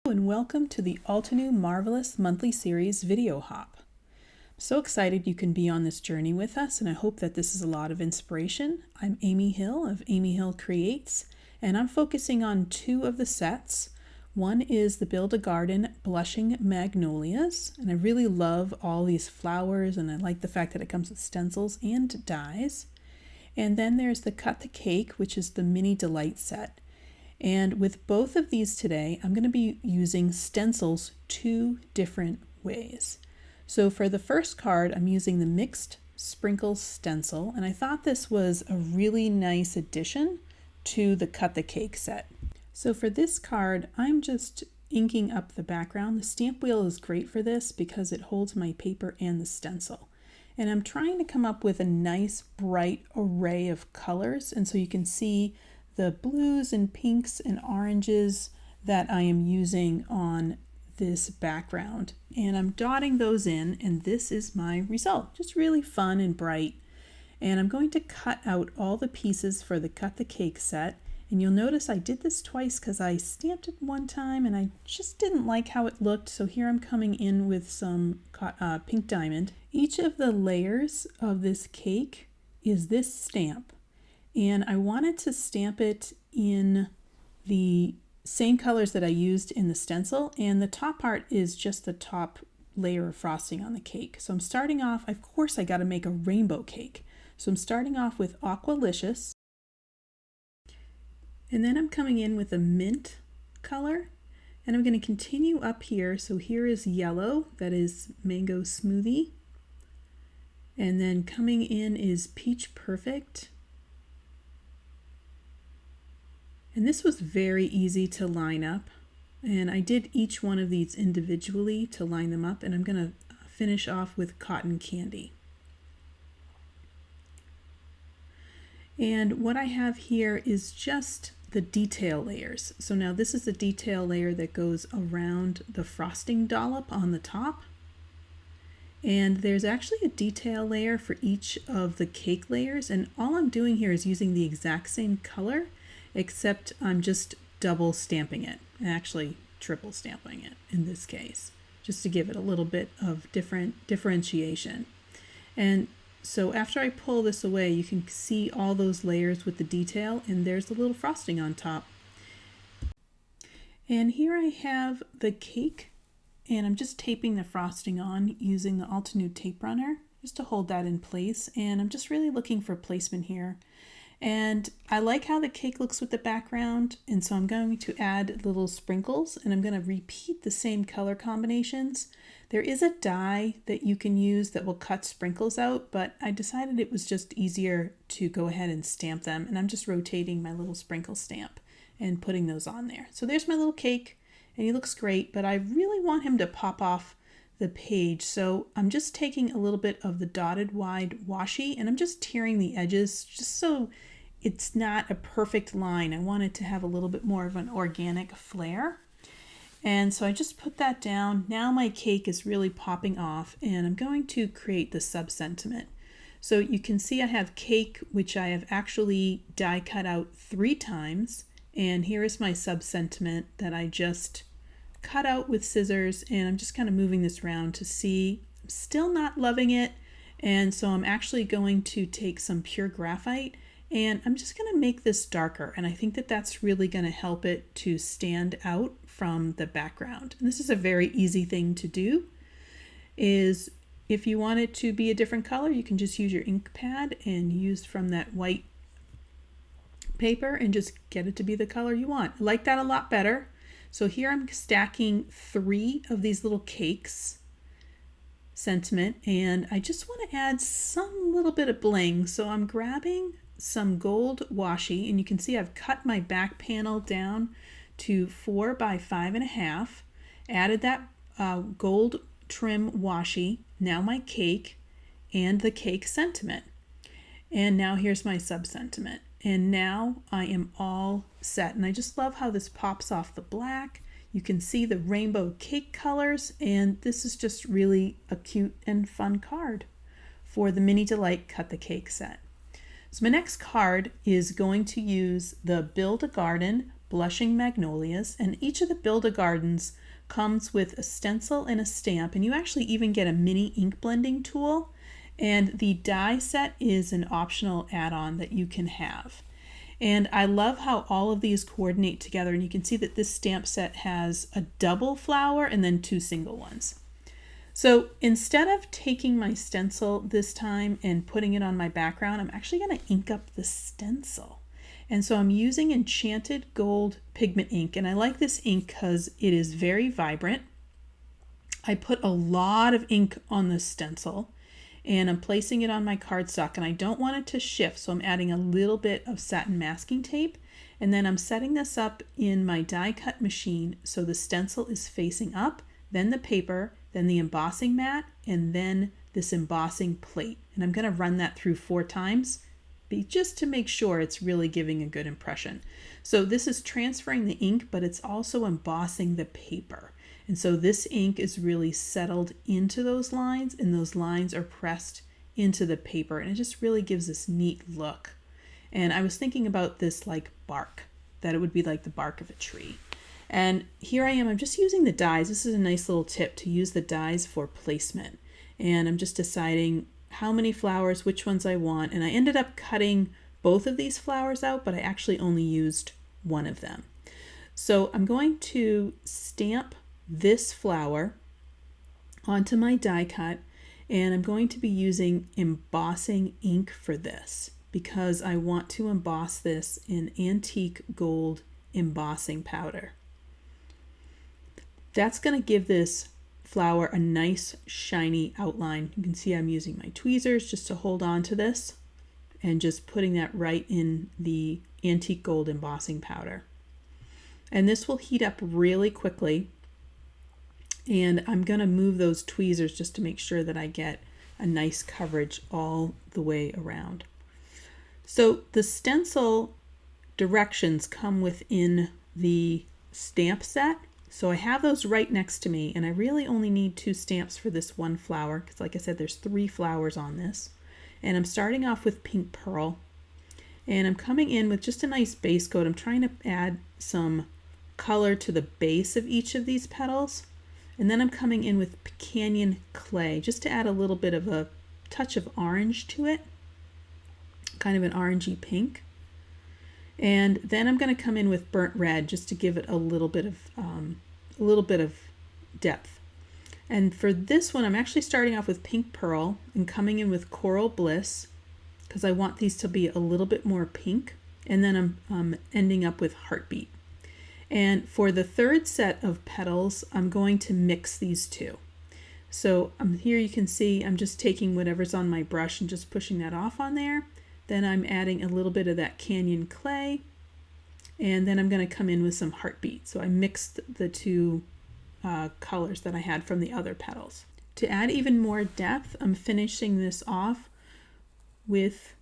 And welcome to the Altenew Marvelous Monthly Series Video Hop. I'm so excited you can be on this journey with us, and I hope that this is a lot of inspiration. I'm Amy Hill of Amy Hill Creates, and I'm focusing on two of the sets. One is the Build a Garden Blushing Magnolias, and I really love all these flowers, and I like the fact that it comes with stencils and dies. And then there's the Cut the Cake, which is the Mini Delight set. And with both of these today, I'm going to be using stencils two different ways. So for the first card, I'm using the Mixed Sprinkles stencil, and I thought this was a really nice addition to the Cut the Cake set. So for this card, I'm just inking up the background. The stamp wheel is great for this because it holds my paper and the stencil. And I'm trying to come up with a nice bright array of colors, and so you can see the blues and pinks and oranges that I am using on this background. And I'm dotting those in, and this is my result. Just really fun and bright. And I'm going to cut out all the pieces for the Cut the Cake set. And you'll notice I did this twice because I stamped it one time and I just didn't like how it looked. So here I'm coming in with some pink diamond. Each of the layers of this cake is this stamp. And I wanted to stamp it in the same colors that I used in the stencil, and the top part is just the top layer of frosting on the cake. So I'm starting off, of course I got to make a rainbow cake. So I'm starting off with Aqualicious, and then I'm coming in with a mint color, and I'm going to continue up here. So here is yellow, that is Mango Smoothie, and then coming in is Peach Perfect. And this was very easy to line up, and I did each one of these individually to line them up, and I'm going to finish off with Cotton Candy. And what I have here is just the detail layers. So now this is the detail layer that goes around the frosting dollop on the top. And there's actually a detail layer for each of the cake layers, and all I'm doing here is using the exact same color, except I'm just double stamping it, and actually triple stamping it in this case, just to give it a little bit of differentiation. And so after I pull this away, you can see all those layers with the detail, and there's the little frosting on top. And here I have the cake, and I'm just taping the frosting on using the Altenew tape runner just to hold that in place, and I'm just really looking for placement here. And I like how the cake looks with the background, and so I'm going to add little sprinkles, and I'm going to repeat the same color combinations. There is a die that you can use that will cut sprinkles out, but I decided it was just easier to go ahead and stamp them, and I'm just rotating my little sprinkle stamp and putting those on there. So there's my little cake, and he looks great, but I really want him to pop off the page. So I'm just taking a little bit of the dotted wide washi, and I'm just tearing the edges just so it's not a perfect line. I want it to have a little bit more of an organic flair. And so I just put that down. Now my cake is really popping off, and I'm going to create the sub-sentiment. So you can see I have cake, which I have actually die cut out 3 times. And here is my sub-sentiment that I just cut out with scissors, and I'm just kind of moving this around to see. I'm still not loving it, and so I'm actually going to take some pure graphite, and I'm just going to make this darker, and I think that that's really going to help it to stand out from the background. And this is a very easy thing to do. Is if you want it to be a different color, you can just use your ink pad and use from that white paper and just get it to be the color you want. I like that a lot better. So here I'm stacking 3 of these little cakes sentiment, and I just want to add some little bit of bling. So I'm grabbing some gold washi, and you can see I've cut my back panel down to 4 by 5.5, added that gold trim washi, now my cake and the cake sentiment. And now here's my sub sentiment. And now I am all set. And I just love how this pops off the black. You can see the rainbow cake colors, and this is just really a cute and fun card for the Mini Delight Cut the Cake set. So my next card is going to use the Build a Garden Blushing Magnolias, and each of the Build-A-Gardens comes with a stencil and a stamp, and you actually even get a mini ink blending tool, and the die set is an optional add-on that you can have. And I love how all of these coordinate together, and you can see that this stamp set has a double flower and then 2 single ones. So instead of taking my stencil this time and putting it on my background, I'm actually going to ink up the stencil. And so I'm using Enchanted Gold pigment ink, and I like this ink because it is very vibrant. I put a lot of ink on the stencil, and I'm placing it on my cardstock, and I don't want it to shift, so I'm adding a little bit of satin masking tape, and then I'm setting this up in my die cut machine so the stencil is facing up, then the paper, then the embossing mat, and then this embossing plate. And I'm going to run that through 4 times just to make sure it's really giving a good impression. So this is transferring the ink, but it's also embossing the paper. And so this ink is really settled into those lines, and those lines are pressed into the paper, and it just really gives this neat look. And I was thinking about this like bark, that it would be like the bark of a tree. And here I am, I'm just using the dies. This is a nice little tip to use the dies for placement. And I'm just deciding how many flowers, which ones I want. And I ended up cutting both of these flowers out, but I actually only used one of them. So I'm going to stamp this flower onto my die cut, and I'm going to be using embossing ink for this because I want to emboss this in antique gold embossing powder. That's going to give this flower a nice shiny outline. You can see I'm using my tweezers just to hold on to this and just putting that right in the antique gold embossing powder. And this will heat up really quickly, and I'm going to move those tweezers just to make sure that I get a nice coverage all the way around. So the stencil directions come within the stamp set. So I have those right next to me, and I really only need 2 stamps for this one flower because, like I said, there's 3 flowers on this. And I'm starting off with pink pearl, and I'm coming in with just a nice base coat. I'm trying to add some color to the base of each of these petals, and then I'm coming in with Canyon Clay just to add a little bit of a touch of orange to it, kind of an orangey pink. And then I'm going to come in with burnt red just to give it a little bit of depth. And for this one, I'm actually starting off with pink pearl and coming in with coral bliss because I want these to be a little bit more pink. And then I'm ending up with heartbeat. And for the 3rd set of petals, I'm going to mix these 2. So here you can see I'm just taking whatever's on my brush and just pushing that off on there. Then I'm adding a little bit of that Canyon Clay, and then I'm going to come in with some heartbeat. So I mixed the 2 colors that I had from the other petals. To add even more depth, I'm finishing this off with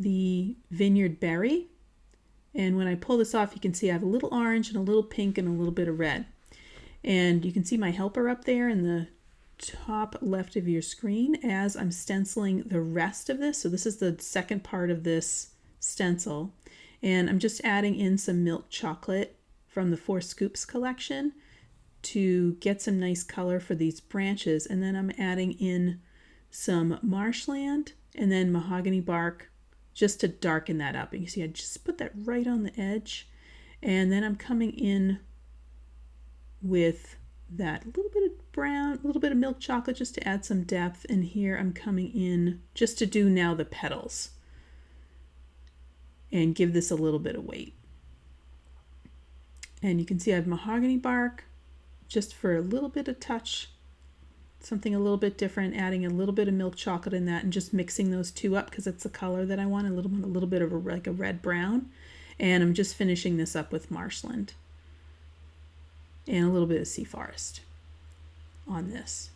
the Vineyard Berry. And when I pull this off, you can see I have a little orange and a little pink and a little bit of red. And you can see my helper up there in the top left of your screen as I'm stenciling the rest of this. So this is the second part of this stencil, and I'm just adding in some milk chocolate from the 4 Scoops collection to get some nice color for these branches, and then I'm adding in some marshland and then mahogany bark just to darken that up. And you see I just put that right on the edge, and then I'm coming in with that little bit of brown, a little bit of milk chocolate just to add some depth. And here I'm coming in just to do now the petals and give this a little bit of weight. And you can see I have mahogany bark just for a little bit of touch, something a little bit different, adding a little bit of milk chocolate in that and just mixing those 2 up because it's the color that I want, a little bit of like a red brown. And I'm just finishing this up with marshland and a little bit of sea forest on this.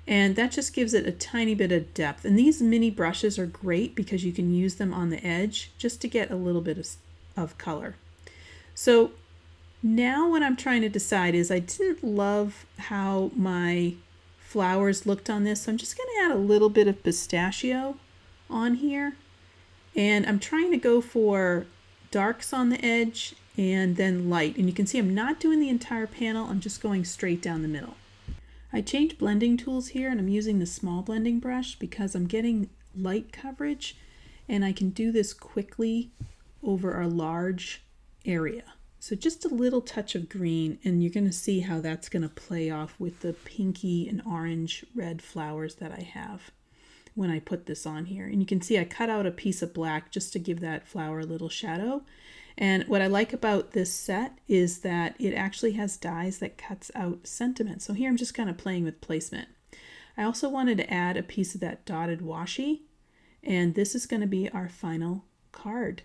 And that just gives it a tiny bit of depth. And these mini brushes are great because you can use them on the edge just to get a little bit of color. So now what I'm trying to decide is I didn't love how my flowers looked on this, so I'm just going to add a little bit of pistachio on here. And I'm trying to go for darks on the edge and then light. And you can see I'm not doing the entire panel, I'm just going straight down the middle. I changed blending tools here and I'm using the small blending brush because I'm getting light coverage and I can do this quickly over a large area. So just a little touch of green and you're going to see how that's going to play off with the pinky and orange red flowers that I have when I put this on here. And you can see I cut out a piece of black just to give that flower a little shadow. And what I like about this set is that it actually has dies that cuts out sentiment. So here I'm just kind of playing with placement. I also wanted to add a piece of that dotted washi, and this is going to be our final card.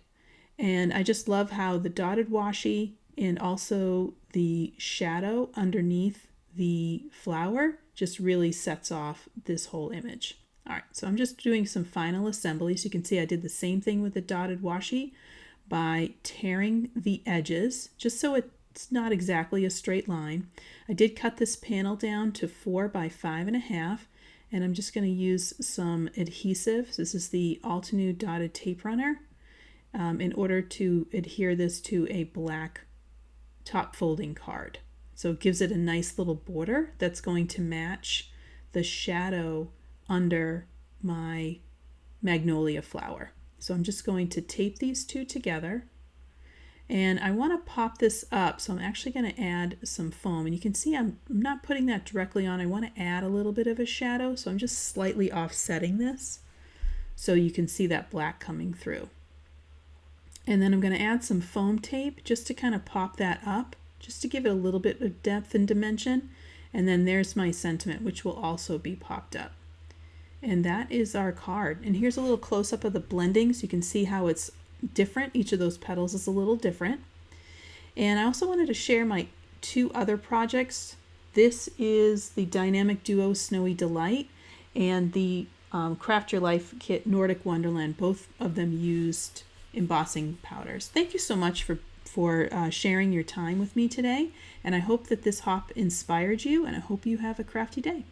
And I just love how the dotted washi and also the shadow underneath the flower just really sets off this whole image. All right, so I'm just doing some final assembly. So you can see I did the same thing with the dotted washi by tearing the edges, just so it's not exactly a straight line. I did cut this panel down to 4 by 5.5, and I'm just going to use some adhesive. This is the Altenew dotted tape runner in order to adhere this to a black top folding card. So it gives it a nice little border that's going to match the shadow under my magnolia flower. So I'm just going to tape these two together, and I want to pop this up, so I'm actually going to add some foam, and you can see I'm not putting that directly on. I want to add a little bit of a shadow, so I'm just slightly offsetting this so you can see that black coming through. And then I'm going to add some foam tape just to kind of pop that up, just to give it a little bit of depth and dimension. And then there's my sentiment, which will also be popped up. And that is our card. And here's a little close-up of the blending so you can see how it's different. Each of those petals is a little different. And I also wanted to share my 2 other projects. This is the Dynamic Duo Snowy Delight and the Craft Your Life kit Nordic Wonderland. Both of them used embossing powders. Thank you so much for sharing your time with me today. And I hope that this hop inspired you, and I hope you have a crafty day.